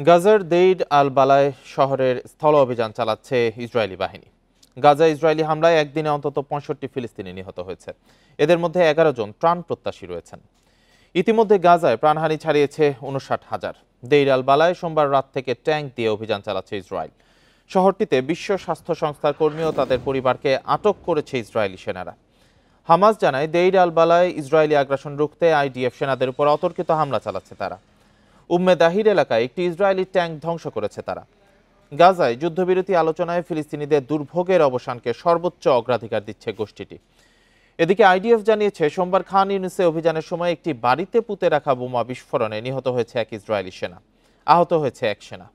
গাজার দেইর আল বালায় শহরের স্থল অভিযান চালাচ্ছে ইসরায়েলি বাহিনী। গাজা ইসরায়েলি হামলায় একদিনে অন্তত ৬৫ ফিলিস্তিনি নিহত হয়েছে। এদের মধ্যে ১১ জন ত্রাণ প্রত্যাশী রয়েছেন। ইতিমধ্যে গাজায় প্রাণহানি ছাড়িয়েছে ৫৯,০০০। দেইর আল বালায় সোমবার রাত থেকে ট্যাঙ্ক দিয়ে অভিযান চালাচ্ছে ইসরায়েল। শহরটিতে বিশ্ব স্বাস্থ্য সংস্থার কর্মী ও তাদের পরিবারকে আটক করেছে ইসরায়েলি সেনারা। হামাস জানায় দেইর আল বালায় ইসরায়েলি আগ্রাসন রুখতে আইডিএফ সেনাদের উপর অতর্কিত হামলা চালাচ্ছে তারা। উম্মে দাহির এলাকায় একটি ইসরায়েলি ট্যাঙ্ক ধ্বংস করেছে তারা। গাজায় যুদ্ধবিরতি আলোচনায় ফিলিস্তিনিদের দুর্ভোগের অবসানকে সর্বোচ্চ অগ্রাধিকার দিচ্ছে গোষ্ঠীটি। এদিকে আইডিএফ জানিয়েছে সোমবার খান ইউনিসে অভিযানের সময় একটি বাড়িতে পুঁতে রাখা বোমা বিস্ফোরণে নিহত হয়েছে এক ইসরায়েলি সেনা, আহত হয়েছে এক সেনা।